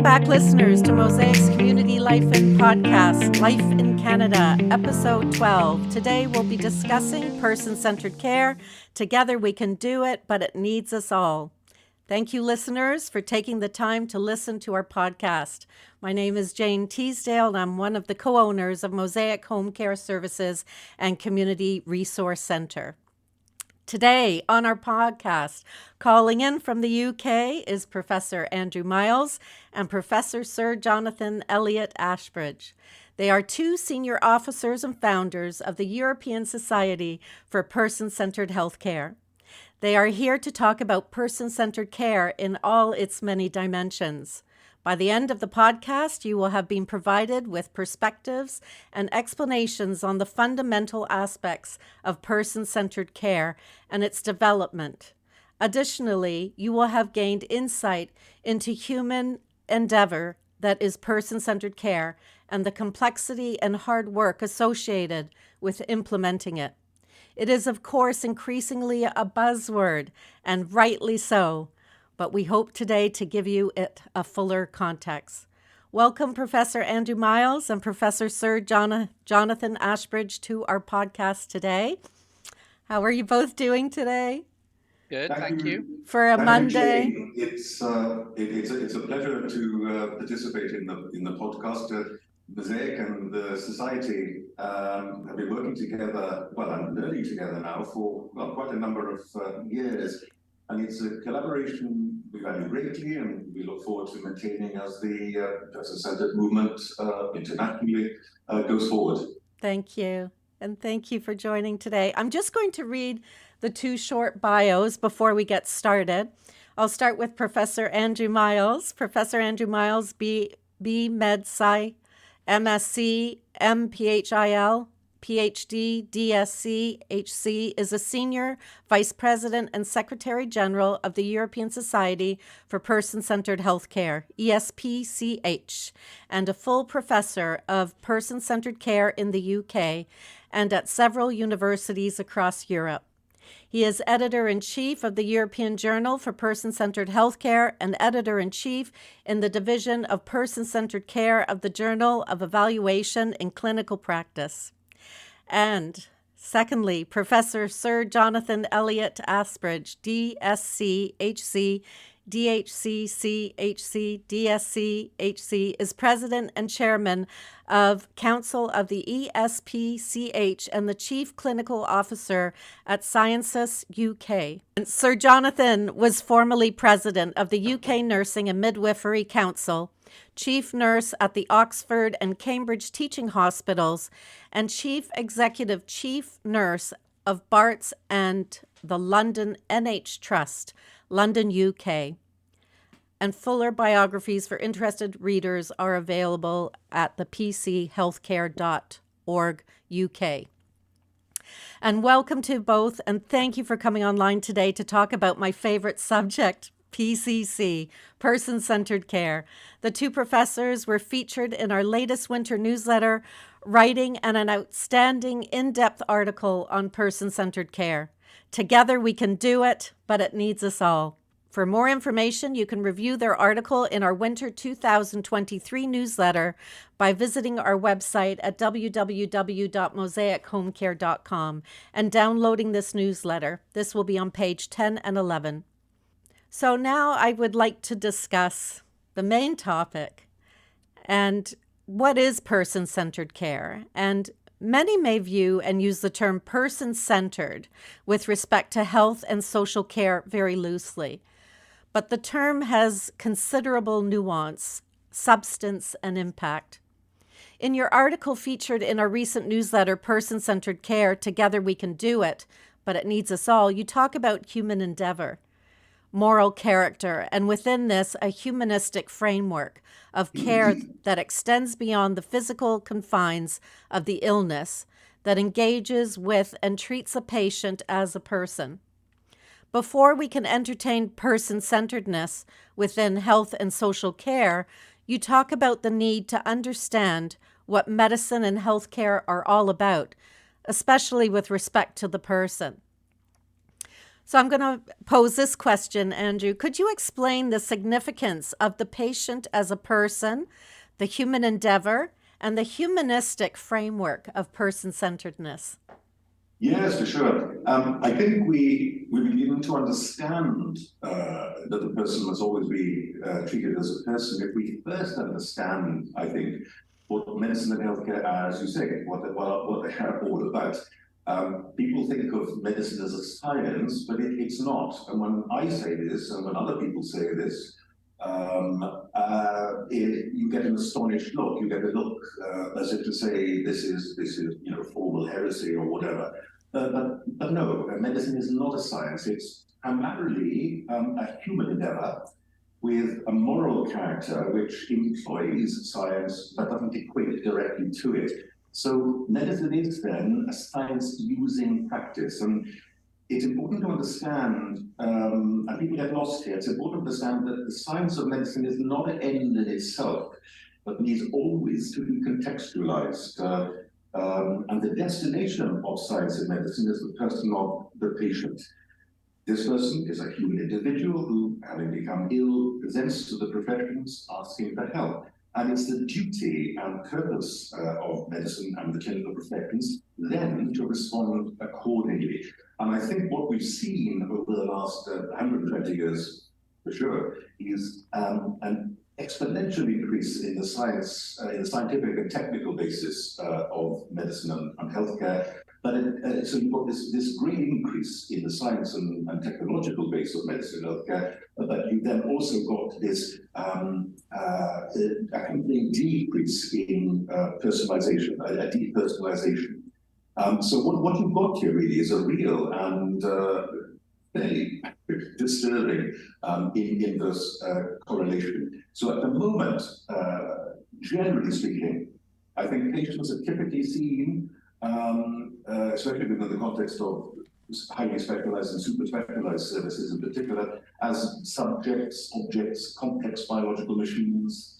Welcome back, listeners, to Mosaic's Community Life in Podcast, Life in Canada, Episode 12. Today we'll be discussing person-centered care. Together we can do it, but it needs us all. Thank you, listeners, for taking the time to listen to our podcast. My name is Jane Teasdale, and I'm one of the co-owners of Mosaic Home Care Services and Community Resource Centre. Today on our podcast, calling in from the UK is Professor Andrew Miles and Professor Sir Jonathan Elliot Asbridge. They are two senior officers and founders of the European Society for Person-Centered Healthcare. They are here to talk about person-centered care in all its many dimensions. By the end of the podcast, you will have been provided with perspectives and explanations on the fundamental aspects of person-centered care and its development. Additionally, you will have gained insight into human endeavor that is person-centered care and the complexity and hard work associated with implementing it. It is, of course, increasingly a buzzword, and rightly so. But we hope today to give you it a fuller context. Welcome, Professor Andrew Miles and Professor Sir Jonathan Asbridge to our podcast today. How are you both doing today? Good, thank you. For a Monday. Jane. It's a pleasure to participate in the podcast. Mosaic and the Society have been working together, and learning together now for quite a number of years. And it's a collaboration we value greatly, and we look forward to maintaining as the person-centered movement internationally goes forward. Thank you. And thank you for joining today. I'm just going to read the two short bios before we get started. I'll start with Professor Andrew Miles. Professor Andrew Miles, B.Med Sci, MSc, MPhil, PhD, DSc, HC, is a Senior Vice President and Secretary General of the European Society for Person-Centered Healthcare, ESPCH, and a full professor of person-centered care in the UK and at several universities across Europe. He is Editor-in-Chief of the European Journal for Person-Centered Healthcare and Editor-in-Chief in the Division of Person-Centered Care of the Journal of Evaluation in Clinical Practice. And secondly, Professor Sir Jonathan Elliot Asbridge, DSc, HC, DHC, CHC, DSc, HC, is President and Chairman of Council of the ESPCH and the Chief Clinical Officer at Sciences UK. And Sir Jonathan was formerly President of the UK Nursing and Midwifery Council, Chief Nurse at the Oxford and Cambridge Teaching Hospitals, and Chief Executive Chief Nurse of Barts and the London NH Trust, London, UK. And fuller biographies for interested readers are available at the pchealthcare.org UK. And welcome to both, and thank you for coming online today to talk about my favorite subject, PCC, Person-Centered Care. The two professors were featured in our latest winter newsletter, writing an outstanding in-depth article on person-centered care. Together we can do it, but it needs us all. For more information, you can review their article in our winter 2023 newsletter by visiting our website at www.mosaichomecare.com and downloading this newsletter. This will be on page 10 and 11. So now I would like to discuss the main topic, and what is person-centered care? And many may view and use the term person-centered with respect to health and social care very loosely. But the term has considerable nuance, substance, and impact. In your article featured in our recent newsletter, Person-Centered Care, Together We Can Do It, but it needs us all, you talk about human endeavor, moral character, and within this, a humanistic framework of care that extends beyond the physical confines of the illness, that engages with and treats a patient as a person. Before we can entertain person-centeredness within health and social care, you talk about the need to understand what medicine and healthcare are all about, especially with respect to the person. So I'm going to pose this question, Andrew. Could you explain the significance of the patient as a person, the human endeavor, and the humanistic framework of person-centeredness? Yes, for sure. I think we begin to understand that the person must always be treated as a person if we first understand, I think, what medicine and healthcare are, as you say, what they are all about. People think of medicine as a science, but it's not. And when I say this, and when other people say this, you get an astonished look. You get a look as if to say this is formal heresy or whatever. But no, medicine is not a science. It's primarily a human endeavor with a moral character which employs science but doesn't equate directly to it. So medicine is then a science using practice. And it's important to understand, and people get lost here, it's important to understand that the science of medicine is not an end in itself, but needs always to be contextualized. And the destination of science and medicine is the person of the patient. This person is a human individual who, having become ill, presents to the professions asking for help. And it's the duty and purpose of medicine and the clinical professions then to respond accordingly. And I think what we've seen over the last 120 years, for sure, is an exponential increase in the scientific and technical basis of medicine and healthcare. But so you've got this great increase in the science and technological base of medicine and healthcare, but you then also got this accompanying decrease in personalization, a depersonalization. So what you've got here really is a real and very disturbing inverse correlation. So at the moment, generally speaking, I think patients are typically seen, especially within the context of highly specialized and super specialized services in particular, as subjects, objects, complex biological machines,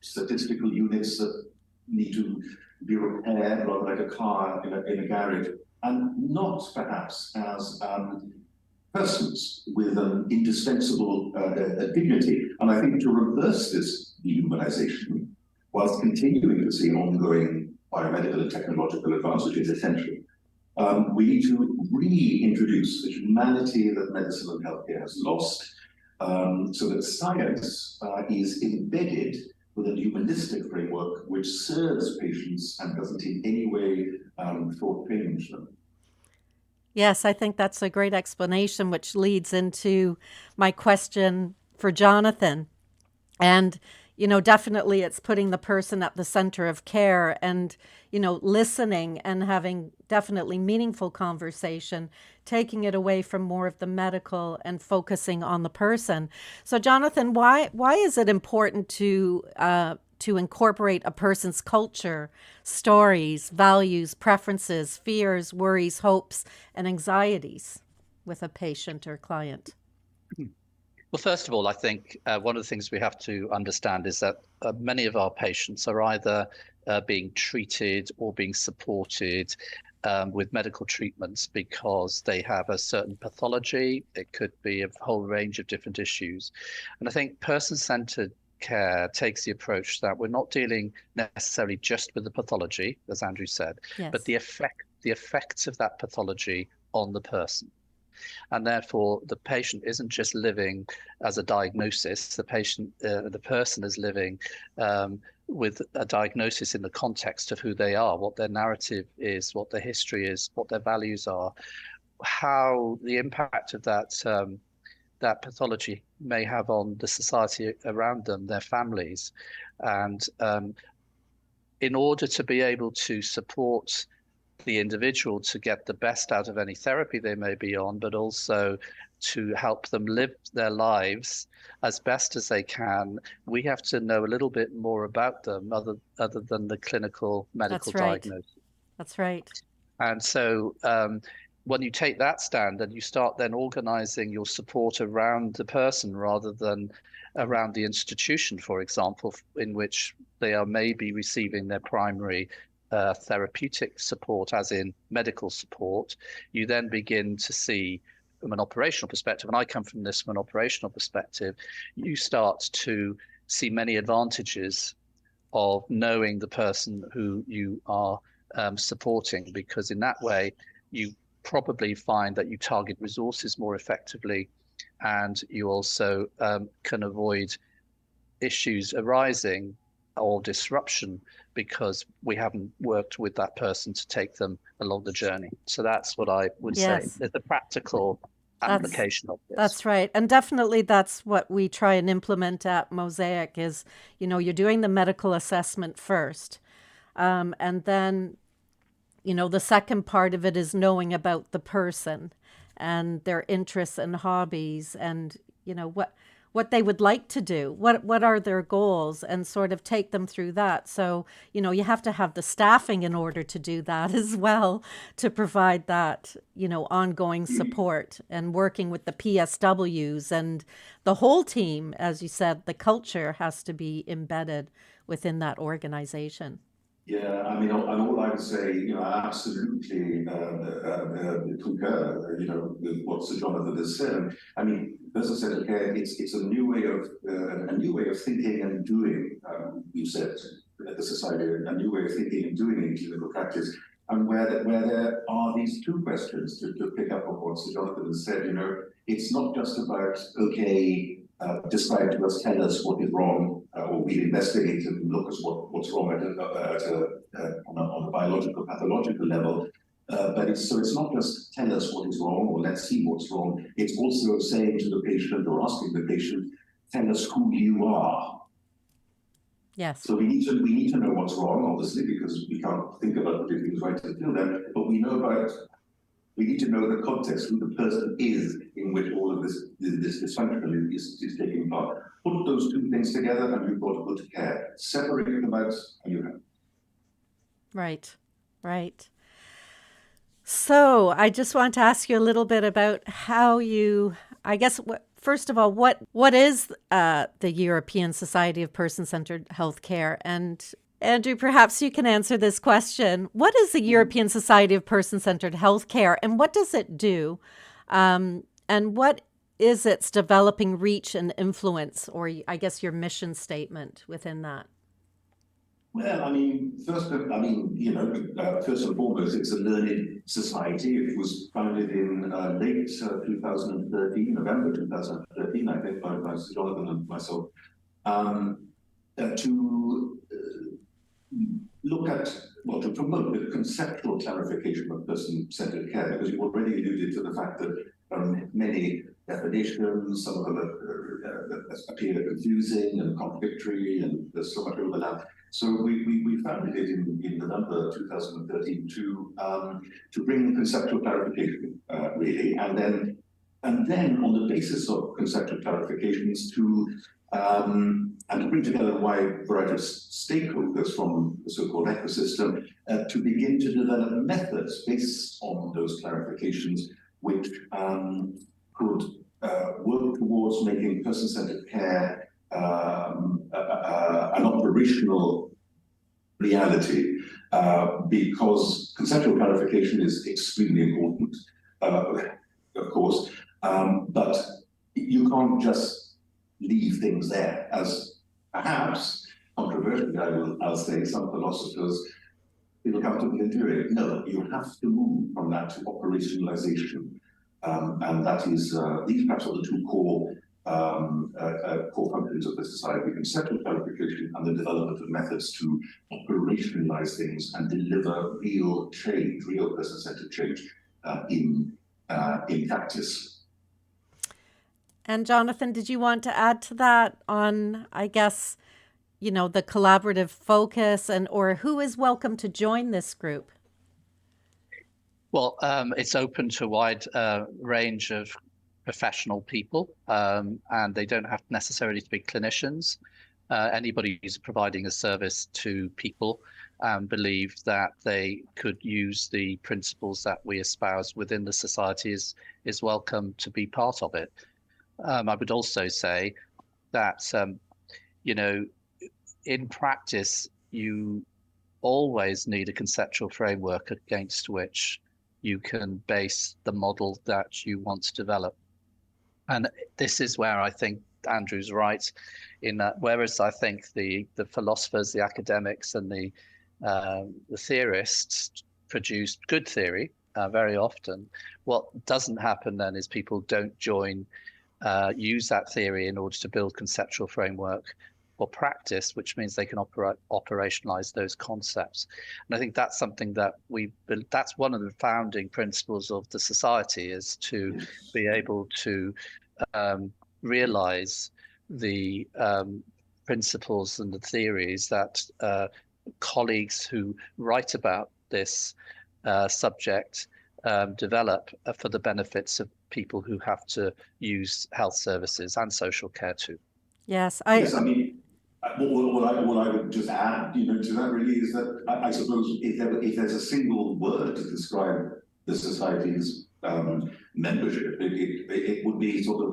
statistical units that need to be repaired, rather like a car in a garage, and not perhaps as persons with an indispensable dignity. And I think to reverse this dehumanization, whilst continuing to see an ongoing biomedical and technological advance, which is essential, we need to reintroduce the humanity that medicine and healthcare has lost, so that science is embedded with a humanistic framework which serves patients and doesn't in any way shortchange them. Yes, I think that's a great explanation, which leads into my question for Jonathan. And, definitely it's putting the person at the center of care and, listening and having definitely meaningful conversation, taking it away from more of the medical and focusing on the person. So, Jonathan, why is it important to incorporate a person's culture, stories, values, preferences, fears, worries, hopes, and anxieties with a patient or client? Well, first of all, I think one of the things we have to understand is that many of our patients are either being treated or being supported with medical treatments because they have a certain pathology. It could be a whole range of different issues. And I think person-centered care takes the approach that we're not dealing necessarily just with the pathology, as Andrew said, Yes. but the effects of that pathology on the person. And therefore, the patient isn't just living as a diagnosis. The person is living with a diagnosis in the context of who they are, what their narrative is, what their history is, what their values are, how the impact of that pathology may have on the society around them, their families. And in order to be able to support the individual to get the best out of any therapy they may be on, but also to help them live their lives as best as they can, we have to know a little bit more about them other than the clinical medical diagnosis. That's right. And so when you take that stand and you start then organizing your support around the person rather than around the institution, for example, in which they are maybe receiving their primary therapeutic support, as in medical support, you then begin to see from an operational perspective, and I come from this from an operational perspective, you start to see many advantages of knowing the person who you are supporting, because in that way you probably find that you target resources more effectively, and you also can avoid issues arising or disruption because we haven't worked with that person to take them along the journey. So that's what I would say. Yes. There's a practical application of this. That's right. And definitely that's what we try and implement at Mosaic is, you're doing the medical assessment first. And then, the second part of it is knowing about the person and their interests and hobbies and, what they would like to do, what are their goals, and sort of take them through that. So, you have to have the staffing in order to do that as well, to provide that, ongoing support and working with the PSWs and the whole team. As you said, the culture has to be embedded within that organization. Yeah, I mean, and all I would say, I absolutely concur, with what Sir Jonathan has said. And I mean, person-centered care, it's a new way of thinking and doing. You said at the society, a new way of thinking and doing in clinical practice, and where there are these two questions to pick up on what Sir Jonathan has said. It's not just about describe to us, tell us what is wrong, or we investigate and look at what's wrong on a biological, pathological level. But it's not just tell us what is wrong or let's see what's wrong. It's also saying to the patient or asking the patient, tell us who you are. Yes. So we need to know what's wrong, obviously, because we can't think about putting things right until then. But we need to know the context, who the person is in which all of this dysfunction is taking part. Put those two things together and you've got good care. Separate them out and you have. Right, right. So I just want to ask you a little bit about how you, I guess, first of all, what is the European Society of Person-Centered Healthcare? And Andrew, perhaps you can answer this question. What is the European Society of Person-Centered Healthcare, and what does it do? And what is its developing reach and influence, or I guess your mission statement within that? Well, I mean, first and foremost, it's a learned society. It was founded in late 2013, November 2013, I think, by Sir Jonathan and myself, to look at, to promote the conceptual clarification of person-centered care, because you already alluded to the fact that many definitions, some of them appear confusing and contradictory, and there's so much overlap. So we founded it in November 2013 to bring conceptual clarification, really, and then on the basis of conceptual clarifications and to bring together a wide variety of stakeholders from the so-called ecosystem to begin to develop methods based on those clarifications, which could work towards making person-centered care an operational reality, because conceptual clarification is extremely important, of course, but you can't just leave things there, as perhaps controversially, I'll say, some philosophers feel comfortable in doing. No, you have to move from that to operationalization, and that is these perhaps are the two core functions of the society: conceptual clarification and the development of methods to operationalize things and deliver real change, real person-centered change in practice. And Jonathan, did you want to add to that on, I guess, the collaborative focus or who is welcome to join this group? Well, it's open to a wide range of professional people, and they don't have necessarily to be clinicians. Anybody who's providing a service to people believe that they could use the principles that we espouse within the society is welcome to be part of it. I would also say that, in practice, you always need a conceptual framework against which you can base the model that you want to develop. And this is where I think Andrew's right in that, whereas I think the philosophers, the academics, and the theorists produce good theory very often, what doesn't happen then is people don't use that theory in order to build conceptual framework or practice, which means they can operationalize those concepts. And I think that's something that that's one of the founding principles of the society, is to be able to realize the principles and the theories that colleagues who write about this subject develop for the benefits of people who have to use health services and social care too. Yes, Yes, I mean, what I would just add, to that really is that I suppose if there's a single word to describe the society's membership, it would be sort of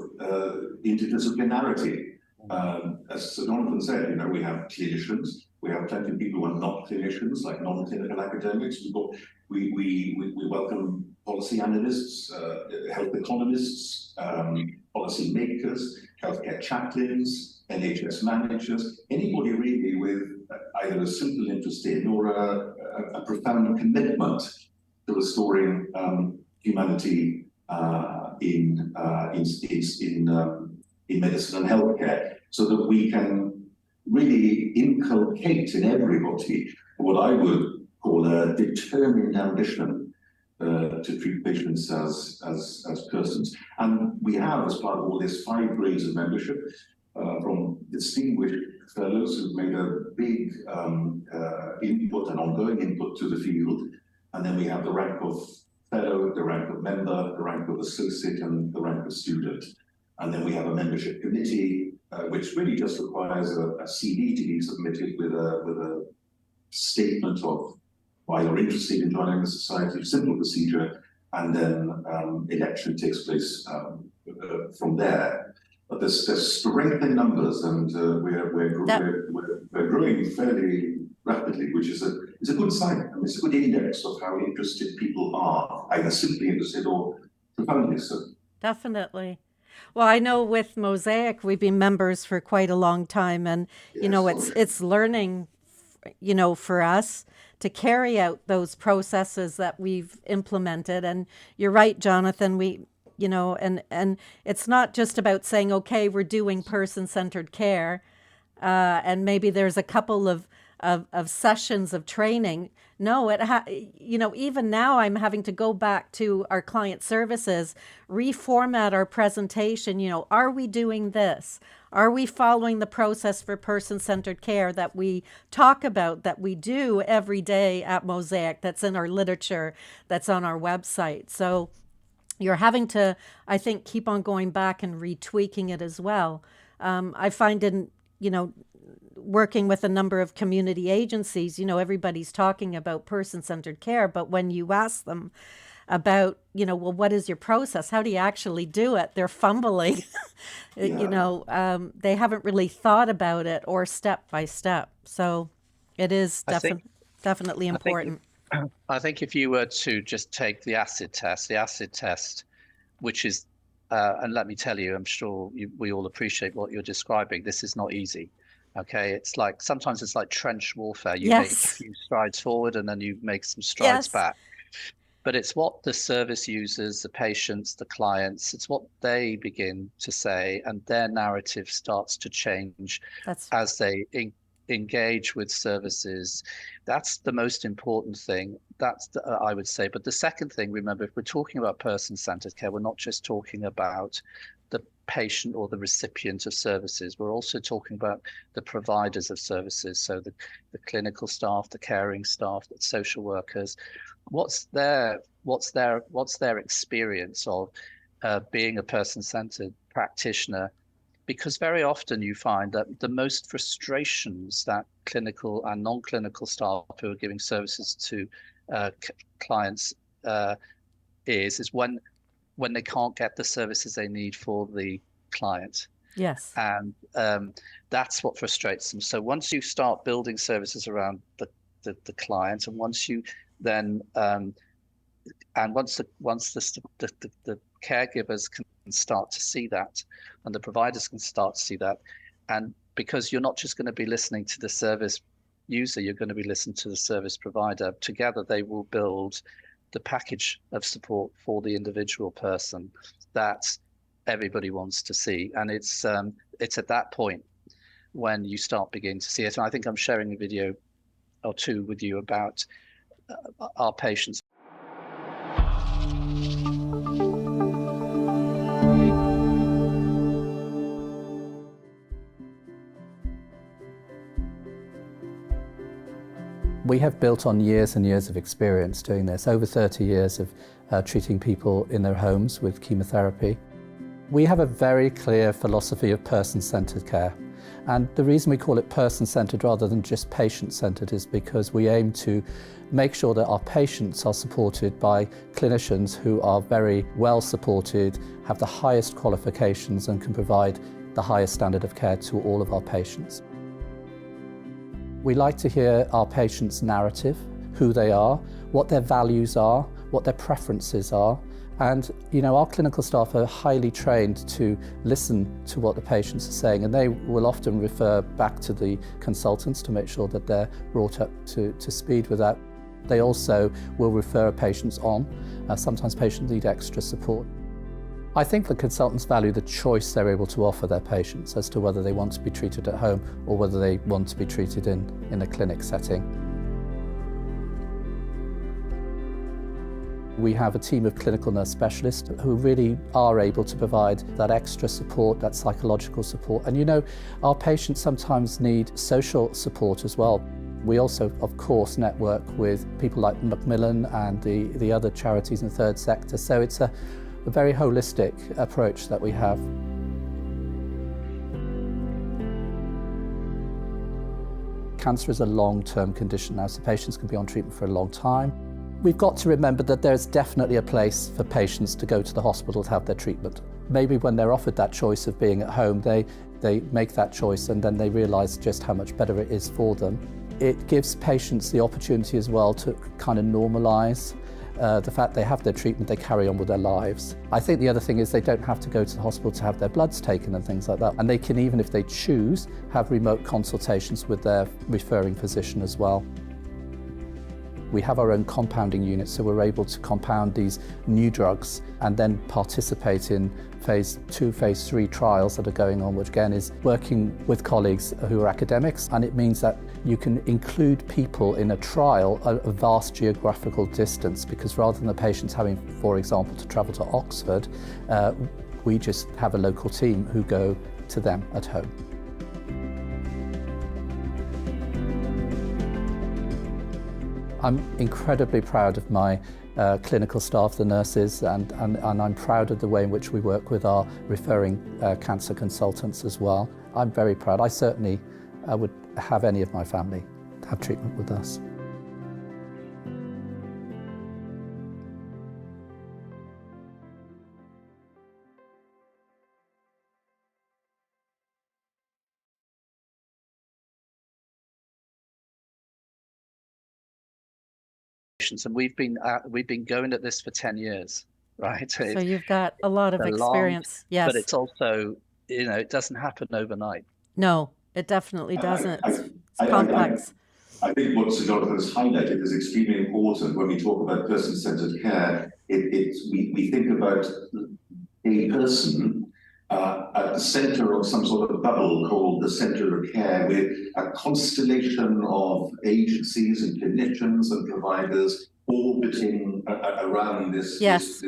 interdisciplinarity. As Sir Jonathan said, we have clinicians, we have plenty of people who are not clinicians, like non-clinical academics. We welcome policy analysts, health economists, policy makers, healthcare chaplains, NHS managers, anybody really with either a simple interest in or a profound commitment to restoring humanity in medicine and healthcare, so that we can really inculcate in everybody what I would call a determined ambition to treat patients as persons. And we have, as part of all this, 5 grades of membership, from distinguished fellows who've made a big input and ongoing input to the field. And then we have the rank of fellow, the rank of member, the rank of associate, and the rank of student. And then we have a membership committee, which really just requires a CV to be submitted with a statement of why you're interested in joining the society, simple procedure, and then election takes place from there. But there's strength in numbers, and we're growing fairly rapidly, which is a good sign. I mean, it's a good index of how interested people are, either simply interested or profoundly so. definitely. Well, I know with Mosaic, we've been members for quite a long time, and it's learning, for us to carry out those processes that we've implemented. And you're right, Jonathan. And it's not just about saying, okay, we're doing person-centered care, and maybe there's a couple of sessions of training. No, even now I'm having to go back to our client services, reformat our presentation. Are we doing this? Are we following the process for person-centered care that we talk about, that we do every day at Mosaic, that's in our literature, that's on our website? So you're having to, I think, keep on going back and retweaking it as well. I find working with a number of community agencies, everybody's talking about person-centered care, but when you ask them about, well, what is your process? How do you actually do it? They're fumbling. Yeah. They haven't really thought about it or step by step. So it is definitely important. I think if you were to just take the acid test, which is, and let me tell you, I'm sure we all appreciate what you're describing. This is not easy. Okay, sometimes it's like trench warfare. You make a few strides forward and then you make some strides back. But it's what the service users, the patients, the clients, it's what they begin to say, and their narrative starts to change as they engage with services. That's the most important thing. I would say. But the second thing, remember, if we're talking about person-centered care, we're not just talking about the patient or the recipient of services. We're also talking about the providers of services. So the clinical staff, the caring staff, the social workers. What's their experience of being a person-centered practitioner? Because very often you find that the most frustrations that clinical and non-clinical staff who are giving services to clients is when they can't get the services they need for the client. Yes. And that's what frustrates them. So once you start building services around the client, and once you then And once the caregivers can start to see that, and the providers can start to see that, and because you're not just going to be listening to the service user, you're going to be listening to the service provider. Together, they will build the package of support for the individual person that everybody wants to see. And it's at that point when you start beginning to see it. And I think I'm sharing a video or two with you about our patients. We have built on years and years of experience doing this, over 30 years of treating people in their homes with chemotherapy. We have a very clear philosophy of person-centered care. And the reason we call it person-centered rather than just patient-centered is because we aim to make sure that our patients are supported by clinicians who are very well supported, have the highest qualifications and can provide the highest standard of care to all of our patients. We like to hear our patients' narrative, who they are, what their values are, what their preferences are. And our clinical staff are highly trained to listen to what the patients are saying, and they will often refer back to the consultants to make sure that they're brought up to speed with that. They also will refer patients on. Sometimes patients need extra support. I think the consultants value the choice they're able to offer their patients as to whether they want to be treated at home or whether they want to be treated in a clinic setting. We have a team of clinical nurse specialists who really are able to provide that extra support, that psychological support. And our patients sometimes need social support as well. We also, of course, network with people like Macmillan and the other charities in the third sector. So it's a very holistic approach that we have. Cancer is a long-term condition now, so patients can be on treatment for a long time. We've got to remember that there's definitely a place for patients to go to the hospital to have their treatment. Maybe when they're offered that choice of being at home, they make that choice and then they realise just how much better it is for them. It gives patients the opportunity as well to kind of normalise the fact they have their treatment, they carry on with their lives. I think the other thing is they don't have to go to the hospital to have their bloods taken and things like that. And they can, even if they choose, have remote consultations with their referring physician as well. We have our own compounding unit, so we're able to compound these new drugs and then participate in phase 2, phase 3 trials that are going on, which again is working with colleagues who are academics, and it means that you can include people in a trial at a vast geographical distance, because rather than the patients having, for example, to travel to Oxford, we just have a local team who go to them at home. I'm incredibly proud of my clinical staff, the nurses, and I'm proud of the way in which we work with our referring cancer consultants as well. I'm very proud. I certainly would have any of my family have treatment with us. And we've been going at this for 10 years, right? So you've got a lot of experience. Yes. But it's also, it doesn't happen overnight. No, it definitely doesn't. It's complex. I think what Sir Jonathan has highlighted is extremely important when we talk about person-centered care. We think about a person at the center of some sort of bubble called the center of care, with a constellation of agencies and clinicians and providers orbiting around this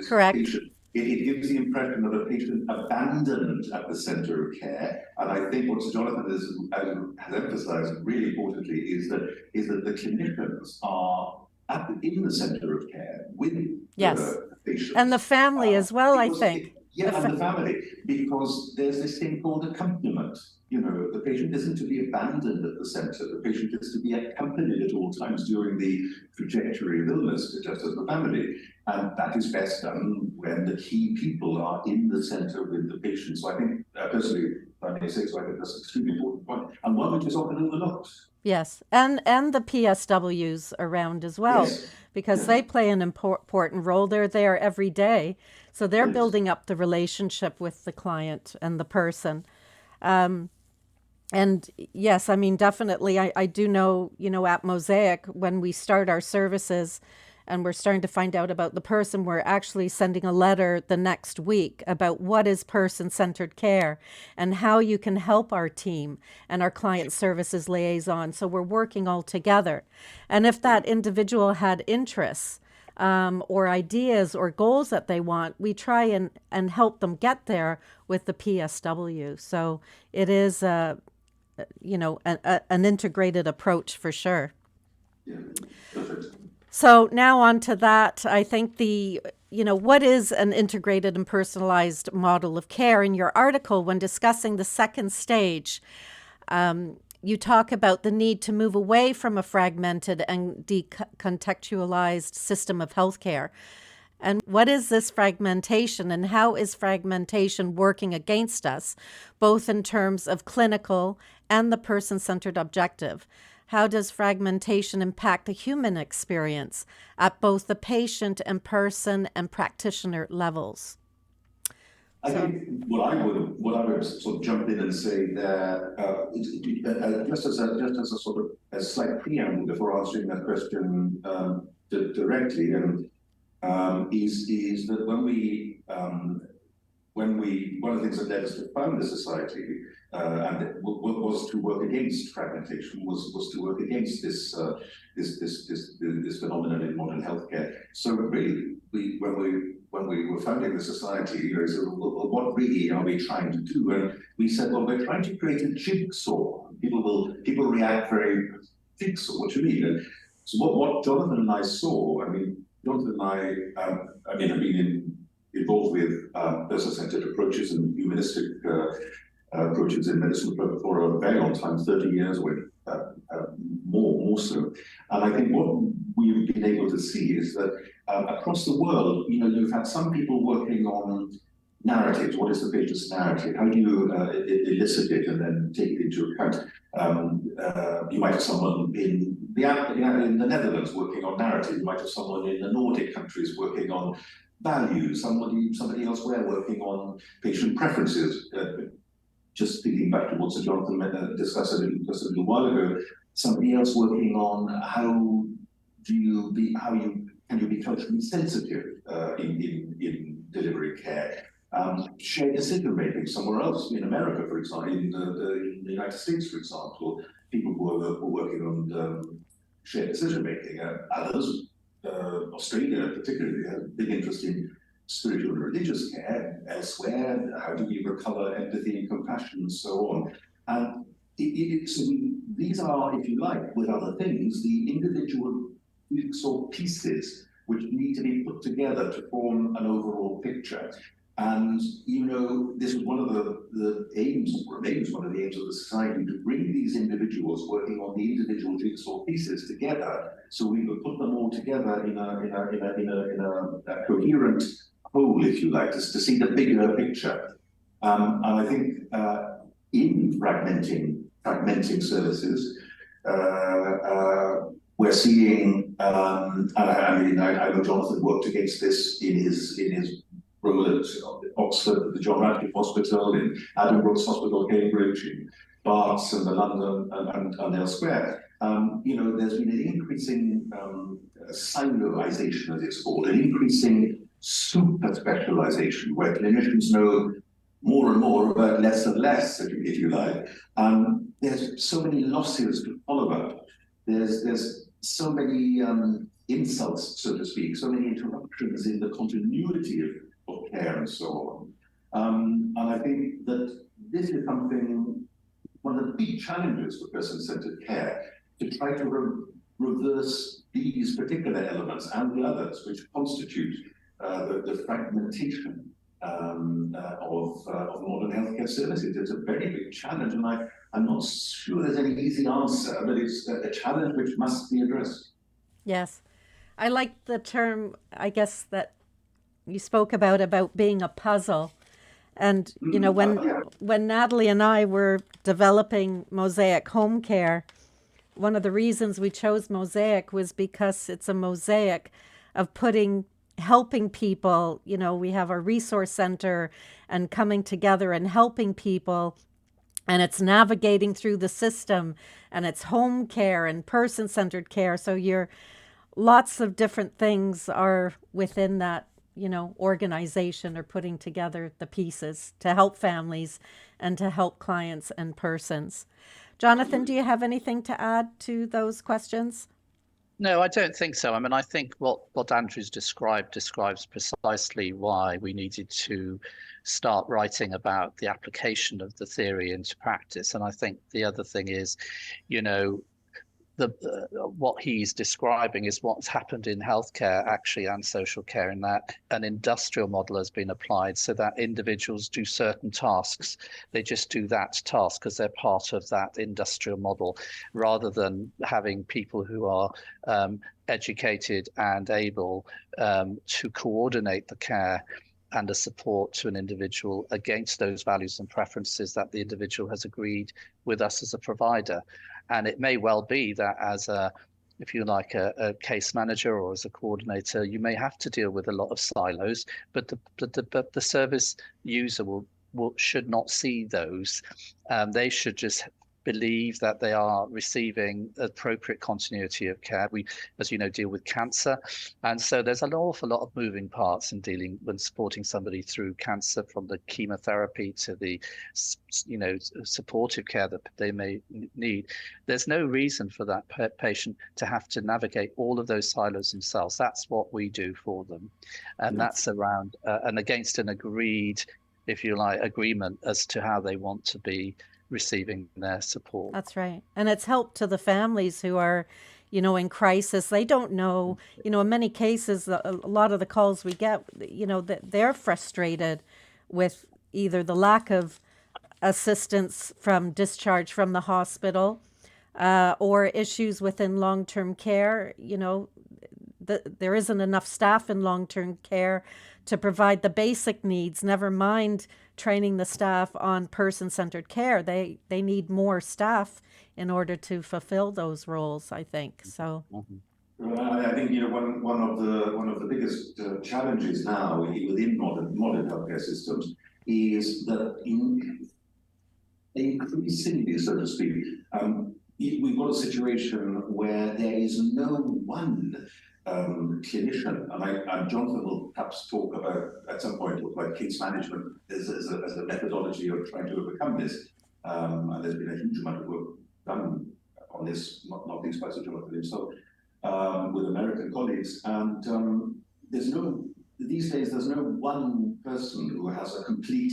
correct. patient. It gives the impression of a patient abandoned at the center of care. And I think what Sir Jonathan has emphasized really importantly is that the clinicians are in the center of care with the patient. And the family as well, I think. And the family. because there's this thing called accompaniment. You know, the patient isn't to be abandoned at the center. The patient is to be accompanied at all times during the trajectory of illness, just as the family. And that is best done when the key people are in the center with the patient. So I think, personally, if I may say so, I think that's an extremely important point, and one which is often overlooked. Yes, and the PSWs around as well, Yes. because Yes. they play an important role. They're there every day, so they're Yes. building up the relationship with the client and the person. And yes, I mean, definitely, I do know, you know, at Mosaic, when we start our services and we're starting to find out about the person, we're actually sending a letter the next week about what is person-centered care and how you can help our team and our client services liaison. So we're working all together. And if that individual had interests, or ideas or goals that they want, we try and help them get there with the PSW. So it is you know, an integrated approach for sure. Yeah. Perfect. So now on to that, I think you know, what is an integrated and personalized model of care? In your article, when discussing the second stage, you talk about the need to move away from a fragmented and decontextualized system of healthcare. And what is this fragmentation, and how is fragmentation working against us, both in terms of clinical and the person-centered objective? How does fragmentation impact the human experience at both the patient and person and practitioner levels? I think what I would sort of jump in and say that just as a sort of a slight preamble before answering that question directly, and is that when we one of the things that led us to found the society and it was to work against fragmentation, was to work against this phenomenon in modern healthcare. So really, when we were founding the society, you know, said, well, what really are we trying to do? And we said, well, we're trying to create a jigsaw. People react very, jigsaw, what do you mean? And so what Jonathan and I saw, I mean, Jonathan and I mean, have been involved with person-centered approaches and humanistic approaches in medicine for a very long time, 30 years or more so. And I think what we've been able to see is that across the world, you know, you've had some people working on narratives. What is the patient's narrative? How do you elicit it and then take it into account? You might have someone in the Netherlands working on narrative. You might have someone in the Nordic countries working on values. Somebody elsewhere working on patient preferences. Just thinking back to what Sir Jonathan discussed just a little while ago, somebody else working on how can you be culturally sensitive in delivering care. Shared decision making somewhere else in America, for example, in the United States, for example, people who are working on shared decision making. Others, Australia particularly, has a big interest in spiritual and religious care. Elsewhere, how do we recover empathy and compassion and so on? And so these are, if you like, with other things, the individual jigsaw pieces which need to be put together to form an overall picture. And, you know, this was one of the aims, or remains one of the aims of the society, to bring these individuals working on the individual jigsaw pieces together, so we could put them all together in a coherent whole, if you like, to see the bigger picture. And I think in fragmenting services, we're seeing, and I mean, I know Jonathan worked against this in his role at Oxford, the John Radcliffe Hospital, in Adam Brooks Hospital, Cambridge, in Barts and the London and elsewhere. You know, there's been an increasing siloization, as it's called, an increasing super specialization, where clinicians know more and more about less and less, if you like. There's so many losses to follow up. There's so many insults, so to speak, so many interruptions in the continuity of care and so on. And I think that this is one of the big challenges for person-centered care, to try to reverse these particular elements and the others which constitute the fragmentation of modern healthcare services. It's a very big challenge, and I'm not sure there's any easy answer, but it's a challenge which must be addressed. Yes. I like the term, I guess, that you spoke about being a puzzle. And Yeah. when Natalie and I were developing Mosaic Home Care, one of the reasons we chose Mosaic was because it's a mosaic of helping people. We have our resource center and coming together and helping people, and it's navigating through the system, and it's home care and person-centered care. So lots of different things are within that, organization, or putting together the pieces to help families and to help clients and persons. Jonathan, do you have anything to add to those questions? No, I don't think so. I mean, I think what Andrew's describes precisely why we needed to start writing about the application of the theory into practice. And I think the other thing is, you know, the what he's describing is what's happened in healthcare actually and social care, in that an industrial model has been applied so that individuals do certain tasks. They just do that task because they're part of that industrial model, rather than having people who are educated and able to coordinate the care and the support to an individual against those values and preferences that the individual has agreed with us as a provider. And it may well be that as if you like, a case manager or as a coordinator, you may have to deal with a lot of silos, but the service user should not see those. They should just believe that they are receiving appropriate continuity of care. We, as you know, deal with cancer, and so there's an awful lot of moving parts in dealing when supporting somebody through cancer, from the chemotherapy to the supportive care that they may need. There's no reason for that patient to have to navigate all of those silos themselves. That's what we do for them, and that's around and against an agreed, if you like, agreement as to how they want to be receiving their support. That's right. And it's help to the families who are, in crisis. They don't know, in many cases, a lot of the calls we get, that they're frustrated with either the lack of assistance from discharge from the hospital, or issues within long-term care. There isn't enough staff in long-term care to provide the basic needs, never mind training the staff on person-centered care. They need more staff in order to fulfill those roles, I think. So I think one of the biggest challenges now within modern healthcare systems is that increasingly, so to speak, we've got a situation where there is no one clinician, and Jonathan will perhaps talk about at some point about case management as a methodology of trying to overcome this. And there's been a huge amount of work done on this, not least by Sir Jonathan himself, with American colleagues. And these days there's no one person who has a complete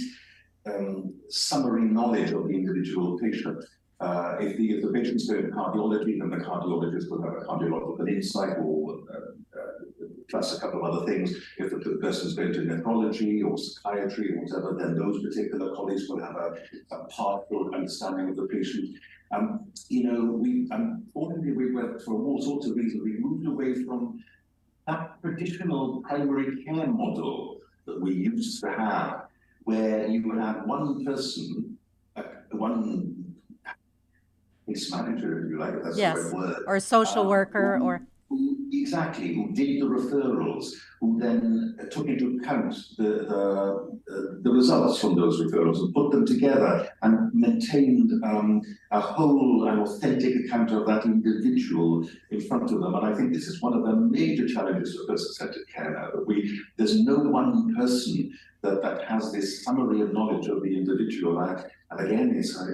summary knowledge of the individual patient. If the patient's going to cardiology, then the cardiologist will have a cardiological insight, or plus a couple of other things. If the person's going to nephrology or psychiatry or whatever, then those particular colleagues will have a partial understanding of the patient. Unfortunately, for all sorts of reasons, we moved away from that traditional primary care model that we used to have, where you would have one person, one case manager, if you like, if that's the right word. Or a social worker, Exactly, who did the referrals, who then took into account the results from those referrals and put them together and maintained a whole and authentic account of that individual in front of them. And I think this is one of the major challenges of person-centered care now, that there's no one person that has this summary of knowledge of the individual. And again, it's a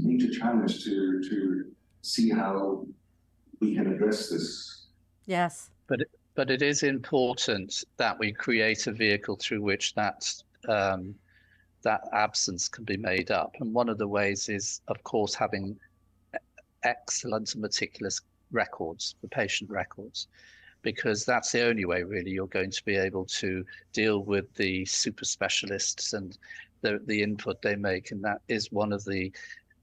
major challenge to see how we can address this. Yes. But it is important that we create a vehicle through which that absence can be made up. And one of the ways is, of course, having excellent and meticulous records, the patient records. because that's the only way really you're going to be able to deal with the super specialists and the input they make. And that is one of the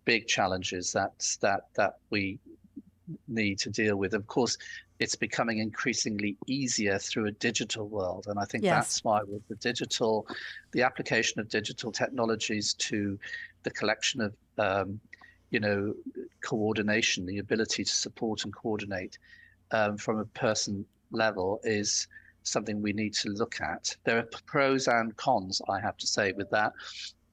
big challenges that we need to deal with. Of course, it's becoming increasingly easier through a digital world. And I think Yes. that's why with the application of digital technologies to the collection of, coordination, the ability to support and coordinate from a person level is something we need to look at. There are pros and cons, I have to say, with that.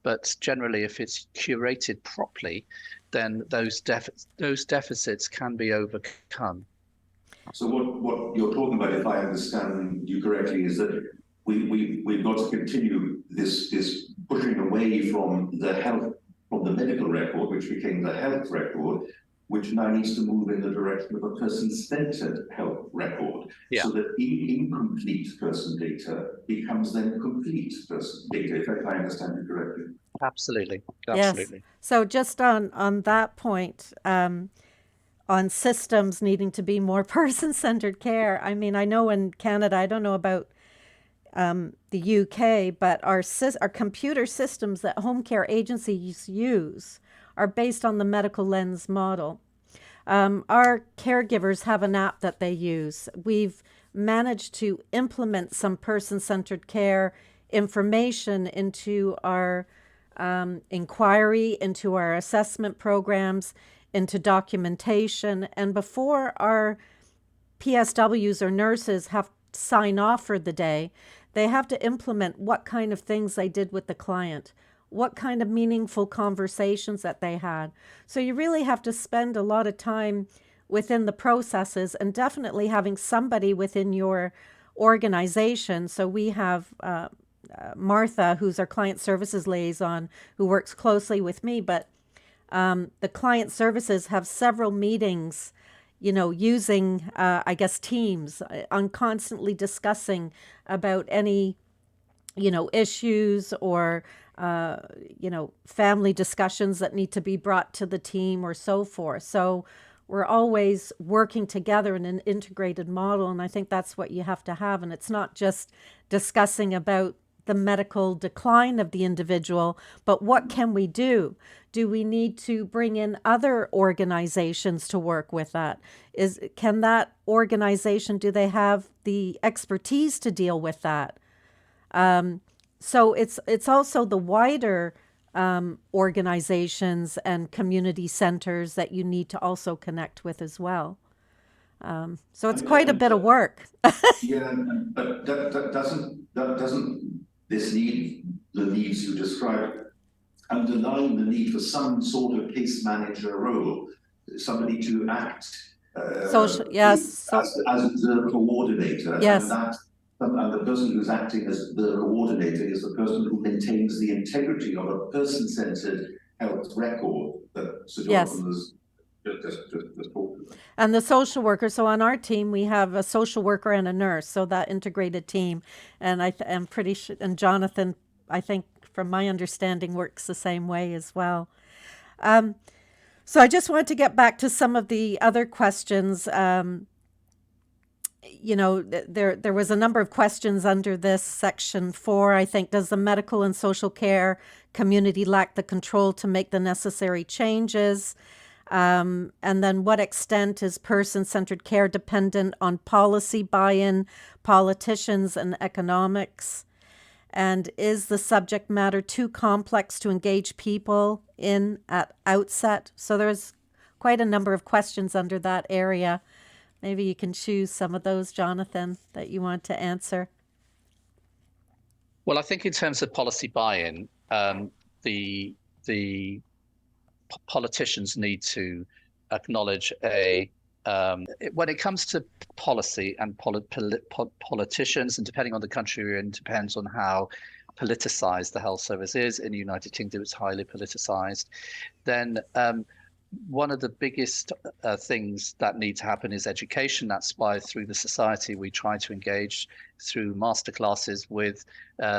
But generally, if it's curated properly, then those deficits can be overcome. So what you're talking about, if I understand you correctly, is that we've got to continue this pushing away from the medical record, which became the health record, which now needs to move in the direction of a person-centered health record, Yeah. so that incomplete person data becomes then complete person data, if I understand you correctly. Absolutely. Yes. So just on that point, on systems needing to be more person-centered care. I mean, I know in Canada, I don't know about the UK, but our computer systems that home care agencies use are based on the medical lens model. Our caregivers have an app that they use. We've managed to implement some person-centered care information into our inquiry, into our assessment programs, into documentation. And before our PSWs or nurses have to sign off for the day, they have to implement what kind of things they did with the client, what kind of meaningful conversations that they had. So you really have to spend a lot of time within the processes, and definitely having somebody within your organization. So we have Martha, who's our client services liaison, who works closely with me, but the client services have several meetings, using, I guess, Teams, on constantly discussing about any, issues or, family discussions that need to be brought to the team or so forth. So we're always working together in an integrated model. And I think that's what you have to have. And it's not just discussing about the medical decline of the individual, but what can we do? Do we need to bring in other organizations to work with that? Can that organization, do they have the expertise to deal with that? So it's also the wider organizations and community centers that you need to also connect with as well. So it's quite a bit of work. Yeah, but doesn't this need, the needs you described, underline the need for some sort of case manager role, somebody to act Social, yes. as the coordinator, yes. And the person who's acting as the coordinator is the person who maintains the integrity of a person-centered health record that Sir Jonathan was just talked about. And the social worker. So on our team, we have a social worker and a nurse. So that integrated team. And I'm pretty sure, and Jonathan, I think, from my understanding, works the same way as well. So I just want to get back to some of the other questions. There was a number of questions under this section 4. I think, does the medical and social care community lack the control to make the necessary changes? And then, what extent is person-centered care dependent on policy buy-in, politicians, and economics? And is the subject matter too complex to engage people in at outset? So there's quite a number of questions under that area. Maybe you can choose some of those, Jonathan, that you want to answer. Well, I think in terms of policy buy-in, the politicians need to acknowledge when it comes to policy and politicians, and depending on the country you're in, depends on how politicized the health service is. In the United Kingdom, it's highly politicized. Then one of the biggest things that need to happen is education. That's why through the society we try to engage through masterclasses with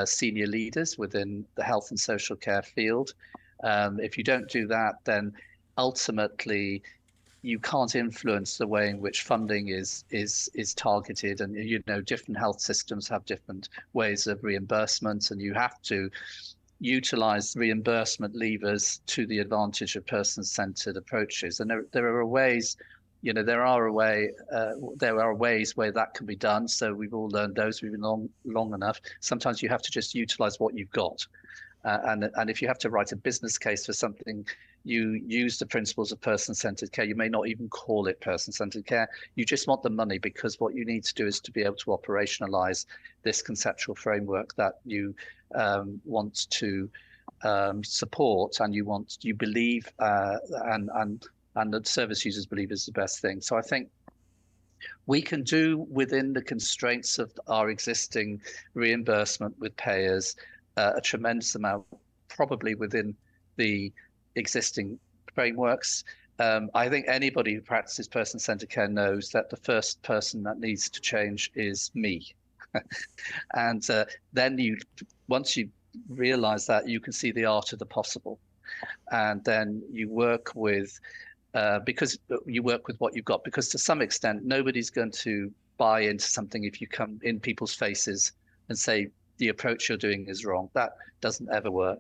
senior leaders within the health and social care field. If you don't do that, then ultimately you can't influence the way in which funding is targeted, and different health systems have different ways of reimbursement, and you have to utilize reimbursement levers to the advantage of person-centered approaches. And there are ways, there are ways where that can be done. So we've all learned those. We've been long enough. Sometimes you have to just utilize what you've got. And if you have to write a business case for something, you use the principles of person-centered care. You may not even call it person-centered care. You just want the money, because what you need to do is to be able to operationalize this conceptual framework that you want to support, and you believe, and the service users believe is the best thing. So I think we can do within the constraints of our existing reimbursement with payers a tremendous amount, probably within the existing frameworks. I think anybody who practices person-centered care knows that the first person that needs to change is me. And then once you realize that, you can see the art of the possible. And then you work with, because you work with what you've got, because to some extent, nobody's going to buy into something if you come in people's faces and say, the approach you're doing is wrong. That doesn't ever work.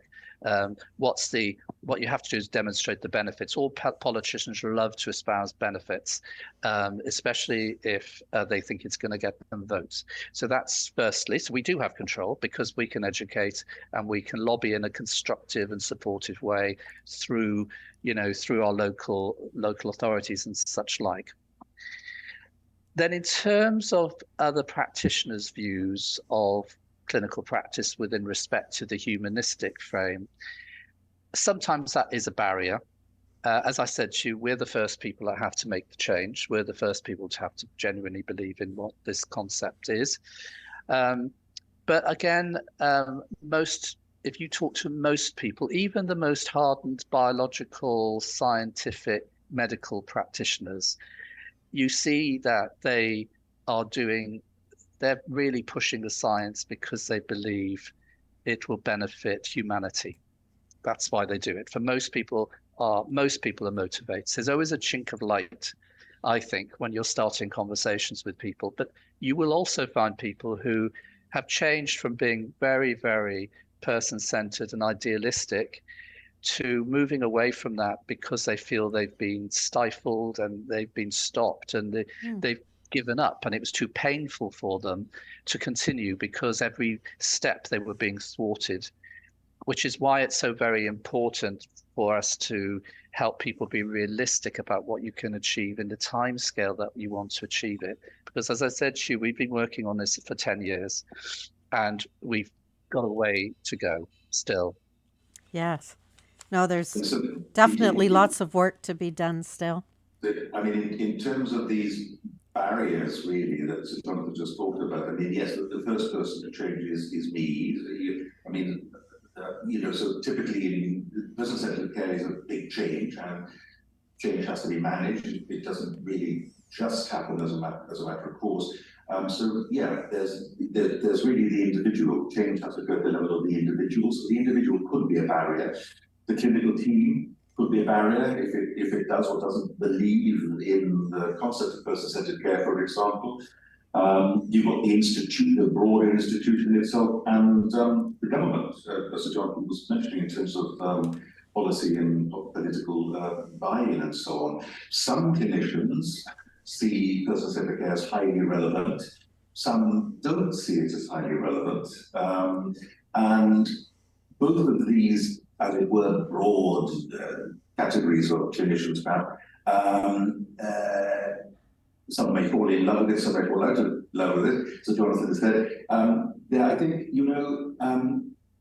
What you have to do is demonstrate the benefits. All politicians love to espouse benefits, especially if they think it's going to get them votes. So that's firstly. So we do have control, because we can educate and we can lobby in a constructive and supportive way through our local authorities and such like. Then in terms of other practitioners' views of clinical practice within respect to the humanistic frame, sometimes that is a barrier. As I said to you, we're the first people that have to make the change. We're the first people to have to genuinely believe in what this concept is. But again, if you talk to most people, even the most hardened biological, scientific, medical practitioners, you see that they're really pushing the science because they believe it will benefit humanity. That's why they do it. For most people are motivated. There's always a chink of light, I think, when you're starting conversations with people. But you will also find people who have changed from being very, very person-centered and idealistic to moving away from that because they feel they've been stifled and they've been stopped, and they've given up, and it was too painful for them to continue because every step they were being thwarted, which is why it's so very important for us to help people be realistic about what you can achieve in the time scale that you want to achieve it. Because as I said to you, we've been working on this for 10 years and we've got a way to go still. Yes. No, there's definitely lots of work to be done still. I mean, in terms of these barriers, really, that Jonathan just talked about, I mean, yes, the first person to change is me. I mean, so typically in person-centered care is a big change, and change has to be managed. It doesn't really just happen as a matter of course. So yeah, there's really the individual. Change has to go to the level of the individual. So the individual could be a barrier. The clinical team could be a barrier if it does or doesn't believe in the concept of person-centered care, for example. You've got the institute, the broader institution itself, and the government, as Jonathan was mentioning, in terms of policy and political buy-in and so on. Some clinicians see person-centered care as highly relevant. Some don't see it as highly relevant. And both of these, as it were, broad categories of clinicians now, some may fall in love with it, some may fall out of love with it. So Jonathan has said, I think,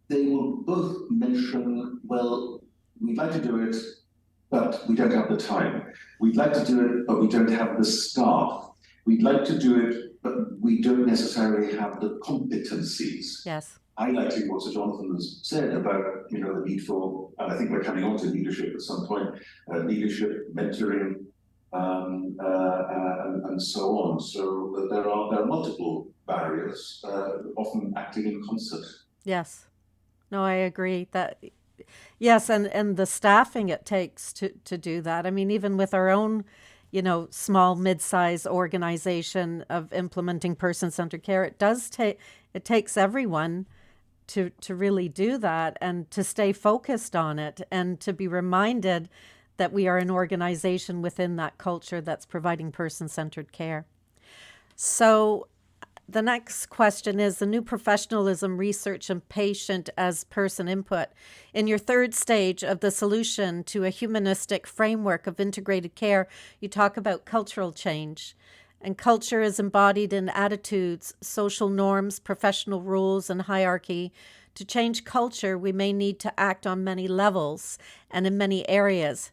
they will both mention, well, we'd like to do it, but we don't have the time. We'd like to do it, but we don't have the staff. We'd like to do it, but we don't necessarily have the competencies. Yes. Highlighting what Sir Jonathan has said about, the need for, and I think we're coming on to leadership at some point, leadership, mentoring, and so on. So there are multiple barriers, often acting in concert. Yes. No, I agree that. Yes, and the staffing it takes to do that. I mean, even with our own small, mid-size organization of implementing person-centered care. It takes everyone to really do that and to stay focused on it and to be reminded that we are an organization within that culture that's providing person-centered care. So the next question is the new professionalism, research, and patient as person input. In your third stage of the solution to a humanistic framework of integrated care, you talk about cultural change. And culture is embodied in attitudes, social norms, professional rules, and hierarchy. To change culture, we may need to act on many levels and in many areas.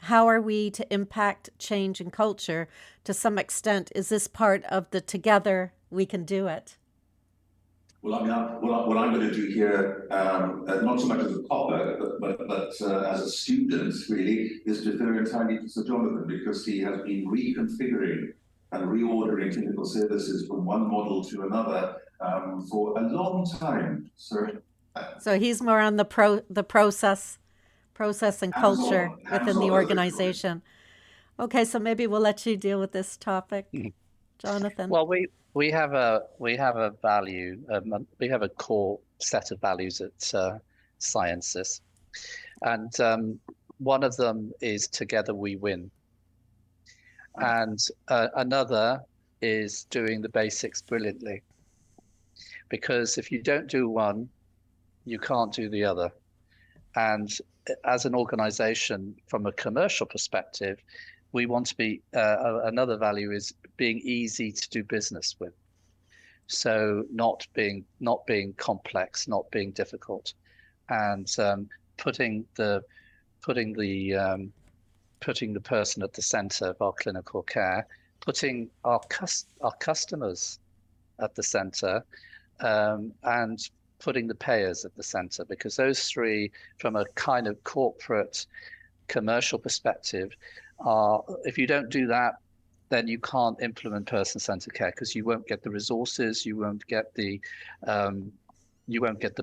How are we to impact change in culture? To some extent, is this part of the together we can do it? Well, I mean, what I'm going to do here, not so much as a copper, but as a student, really, is defer entirely to Sir Jonathan, because he has been reconfiguring and reordering clinical services from one model to another for a long time, sir. So he's more on the process and culture within the organization. Okay, so maybe we'll let you deal with this topic, Jonathan. Well, we have a value, we have a core set of values at Sciences, and one of them is together we win, and another is doing the basics brilliantly. Because if you don't do one, you can't do the other. And as an organization, from a commercial perspective, we want to be, another value is being easy to do business with. So not being complex, not being difficult, and putting the person at the center of our clinical care, putting our customers at the center, and putting the payers at the center, because those three, from a kind of corporate commercial perspective, are, if you don't do that, then you can't implement person-centered care, because you won't get the resources, you won't get the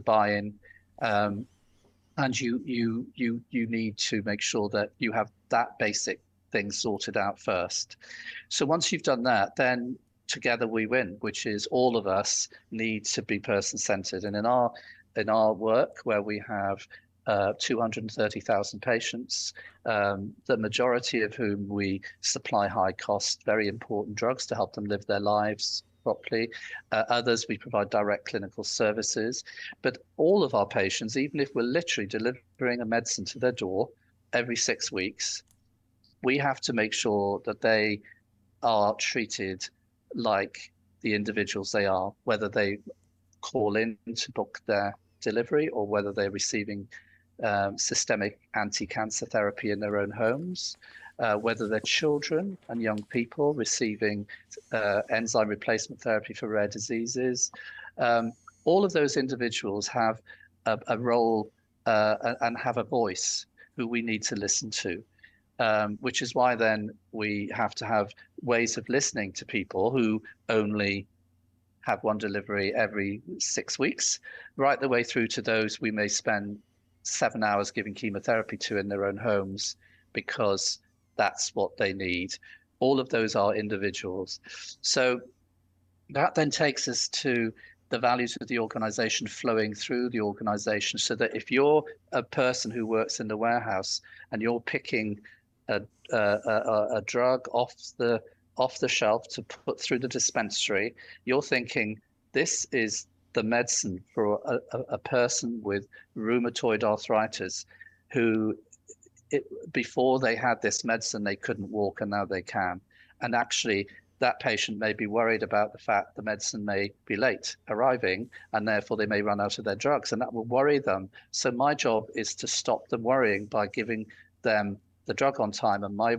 buy-in, and you need to make sure that you have that basic thing sorted out first. So once you've done that, then together we win, which is all of us need to be person-centered. And in our work, where we have 230,000 patients, the majority of whom we supply high-cost, very important drugs to help them live their lives properly. Others, we provide direct clinical services. But all of our patients, even if we're literally delivering a medicine to their door every 6 weeks, we have to make sure that they are treated like the individuals they are, whether they call in to book their delivery or whether they're receiving systemic anti-cancer therapy in their own homes, whether they're children and young people receiving enzyme replacement therapy for rare diseases. All of those individuals have a role and have a voice who we need to listen to. Which is why then we have to have ways of listening to people who only have one delivery every 6 weeks, right the way through to those we may spend 7 hours giving chemotherapy to in their own homes because that's what they need. All of those are individuals. So that then takes us to the values of the organization flowing through the organization, so that if you're a person who works in the warehouse and you're picking a drug off the shelf to put through the dispensary, you're thinking this is the medicine for a person with rheumatoid arthritis who before they had this medicine they couldn't walk and now they can. And actually that patient may be worried about the fact the medicine may be late arriving and therefore they may run out of their drugs, and that will worry them. So my job is to stop them worrying by giving them the drug on time, and my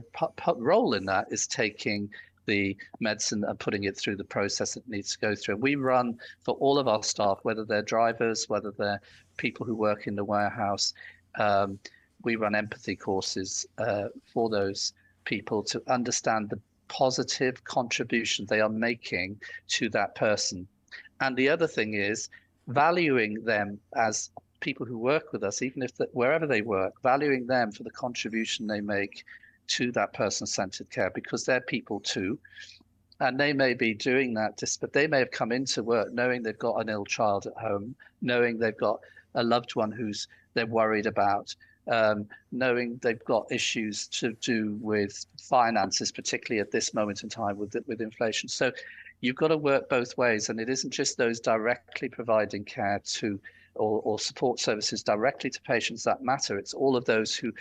role in that is taking the medicine and putting it through the process it needs to go through. And we run for all of our staff, whether they're drivers, whether they're people who work in the warehouse, we run empathy courses for those people to understand the positive contribution they are making to that person. And the other thing is valuing them as people who work with us, even if wherever they work, valuing them for the contribution they make to that person-centered care, because they're people too. And they may be doing that, but they may have come into work knowing they've got an ill child at home, knowing they've got a loved one who's they're worried about, knowing they've got issues to do with finances, particularly at this moment in time with inflation. So you've got to work both ways, and it isn't just those directly providing care to or support services directly to patients that matter. It's all of those who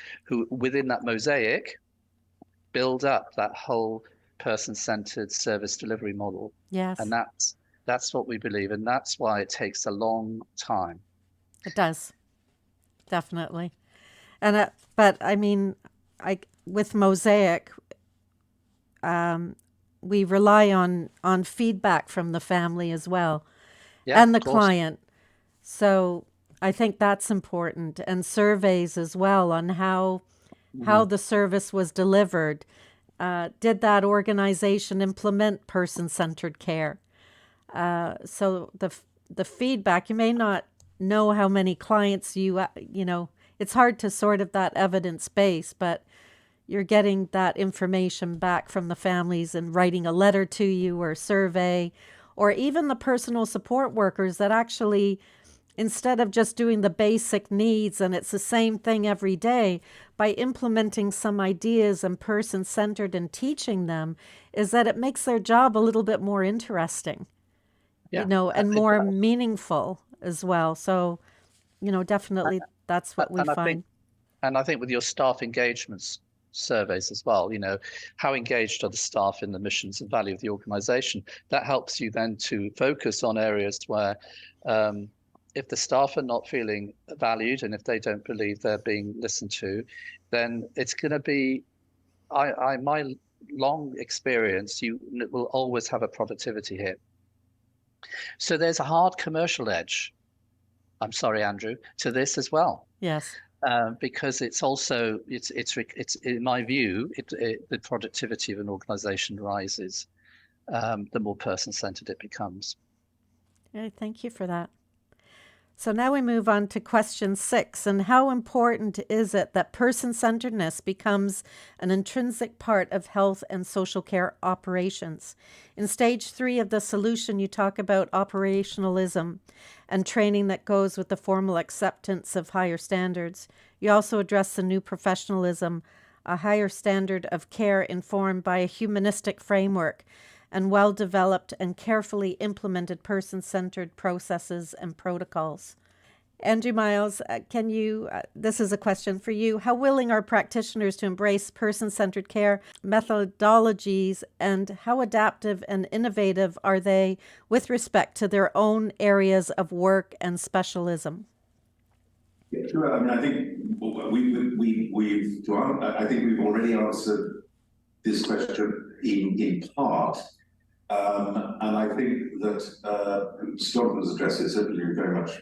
within that mosaic build up that whole person-centered service delivery model. Yes. And that's what we believe, and that's why it takes a long time. It does. Definitely. And but I mean, with Mosaic, we rely on feedback from the family as well, Yeah, and the of course. client. So I think that's important, and surveys as well on how the service was delivered. Did that organization implement person-centered care? So the feedback, you may not know how many clients it's hard to sort of that evidence base, but you're getting that information back from the families and writing a letter to you or a survey, or even the personal support workers that actually, instead of just doing the basic needs and it's the same thing every day, by implementing some ideas and person-centered and teaching them, is that it makes their job a little bit more interesting, Yeah, and it more does. meaningful as well. So, definitely that's what we And find. I think with your staff engagements surveys as well, how engaged are the staff in the missions and value of the organization? That helps you then to focus on areas where if the staff are not feeling valued and if they don't believe they're being listened to, then it's going to be, my long experience, you will always have a productivity hit. So there's a hard commercial edge, I'm sorry, Andrew, to this as well. Yes. Because it's also it's in my view the productivity of an organization rises the more person-centered it becomes. Okay, thank you for that. So now we move on to question 6. And how important is it that person-centeredness becomes an intrinsic part of health and social care operations? In stage 3 of the solution, you talk about operationalism and training that goes with the formal acceptance of higher standards. You also address the new professionalism, a higher standard of care informed by a humanistic framework and well-developed and carefully implemented person-centered processes and protocols. Andrew Miles, can you, this is a question for you, how willing are practitioners to embrace person-centered care methodologies, and how adaptive and innovative are they with respect to their own areas of work and specialism? Yeah, sure. I mean, I think I think we've already answered this question in part. And I think that Scott has addressed it certainly very much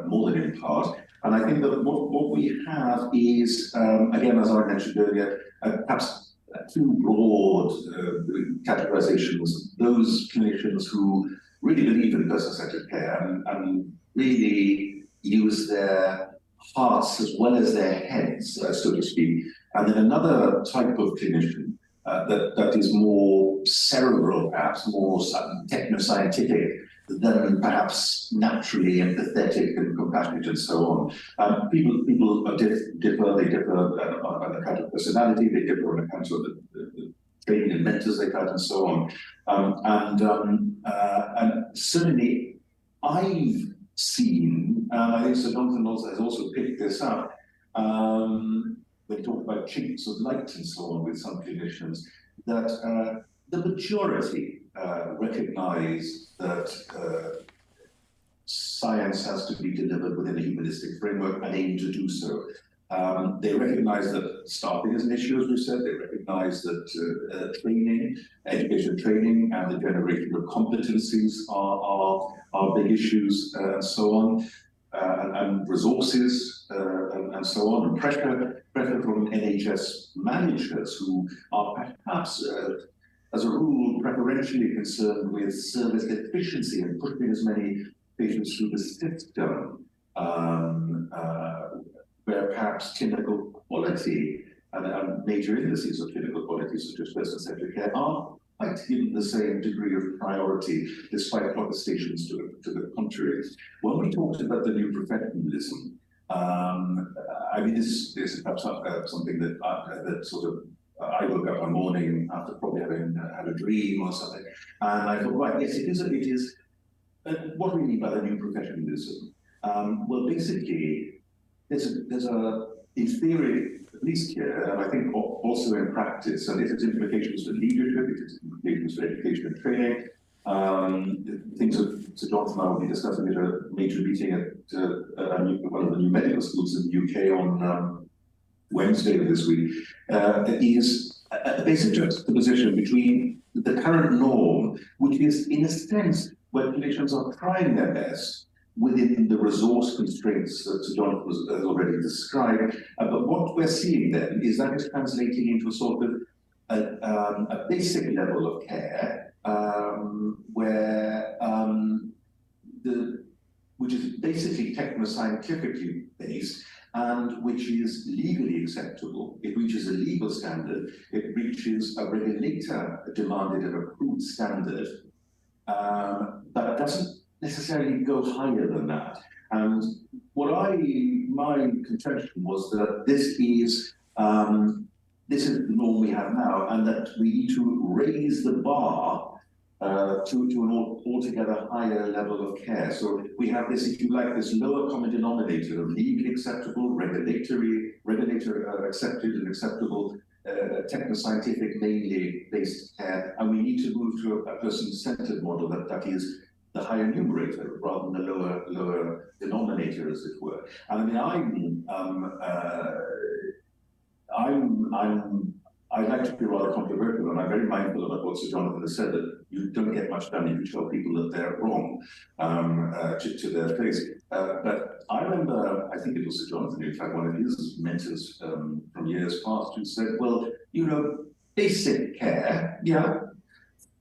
more than in part. And I think that what we have is, again, as I mentioned earlier, perhaps two broad categorizations. Those clinicians who really believe in person-centered care and really use their hearts as well as their heads, so to speak. And then another type of clinician that is more cerebral, perhaps more techno-scientific than perhaps naturally empathetic and compassionate and so on. People differ. They differ on account of personality. They differ on account of the training and mentors they've had and so on. And certainly, I've seen. I think Sir Jonathan has also picked this up. They talk about chinks of light and so on with some clinicians, that the majority recognize that science has to be delivered within a humanistic framework and aim to do so. They recognize that staffing is an issue, as we said. They recognize that education training, and the generation of competencies are big issues, and so on. And resources and so on, and pressure from NHS managers who are perhaps, as a rule, preferentially concerned with service efficiency and pushing as many patients through the system, where perhaps clinical quality and major indices of clinical quality, such as person-centered care, are quite given the same degree of priority, despite protestations to the contrary. When we talked about the new professionalism, I mean, this is perhaps something that I woke up one morning after probably having had a dream or something, and I thought, right, yes, it is. What do we mean by the new professionalism? Well, basically, there's a in theory, at least here, and I think also in practice, and it has implications for leadership, it has implications for education and training. Things that Sir Jonathan and I will be discussing at a major meeting at one of the new medical schools in the UK on Wednesday of this week, is a basic juxtaposition between the current norm, which is, in a sense, where clinicians are trying their best within the resource constraints that Sir Jonathan has already described. But what we're seeing then is that it's translating into a sort of a basic level of care which is basically techno-scientifically based and which is legally acceptable. It reaches a legal standard. It reaches a regulator-demanded and approved standard, but doesn't necessarily go higher than that. And my contention was that this is the norm we have now, and that we need to raise the bar to an altogether higher level of care. So we have this, if you like, this lower common denominator of legally acceptable, regulator accepted and acceptable, techno-scientific, mainly based care, and we need to move to a person-centered model that is the higher numerator rather than the lower denominator, as it were. And I mean, I'd like to be rather controversial, and I'm very mindful about what Sir Jonathan has said, that you don't get much done if you tell people that they're wrong to their face. But I remember, I think it was Sir Jonathan, in fact, one of his mentors from years past, who said, well, basic care, yeah,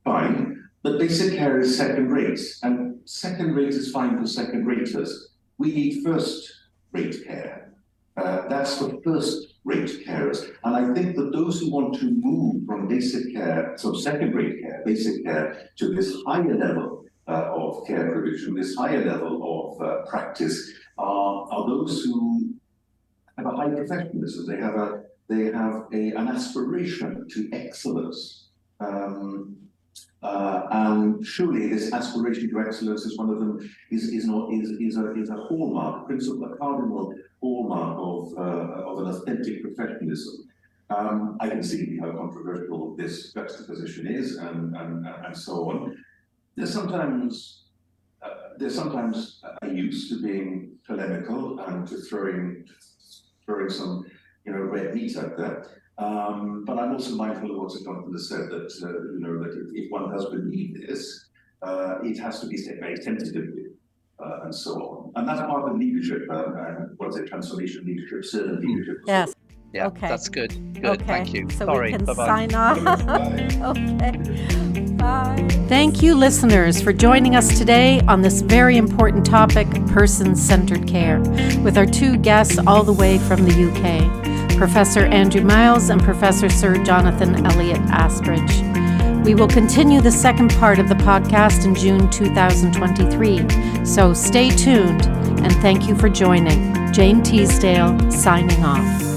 fine, but basic care is second rate, and second rate is fine for second raters. We need first rate care. That's for first rate carers. And I think that those who want to move from basic care, so second rate care, basic care, to this higher level of care provision, this higher level of practice, are those who have a high professionalism. They have an aspiration to excellence. And surely this aspiration to excellence is one of them, is a hallmark, a cardinal hallmark of an authentic professionalism. I can see how controversial this juxtaposition is, and so on. There's sometimes a use to being polemical and to throwing some red meat out there. But I'm also mindful of what Sir Jonathan has said, that that if one does believe this, it has to be said very tentatively, and so on. And that's part of leadership, transformation leadership, servant leadership. Yes. Yeah, okay. That's good. Good, okay. Thank you. So Sorry, we can bye-bye. sign off. Bye. Okay. Bye. Thank you, listeners, for joining us today on this very important topic, person-centered care, with our two guests all the way from the UK, Professor Andrew Miles and Professor Sir Jonathan Elliot Asbridge. We will continue the second part of the podcast in June 2023, so stay tuned, and thank you for joining. Jane Teasdale, signing off.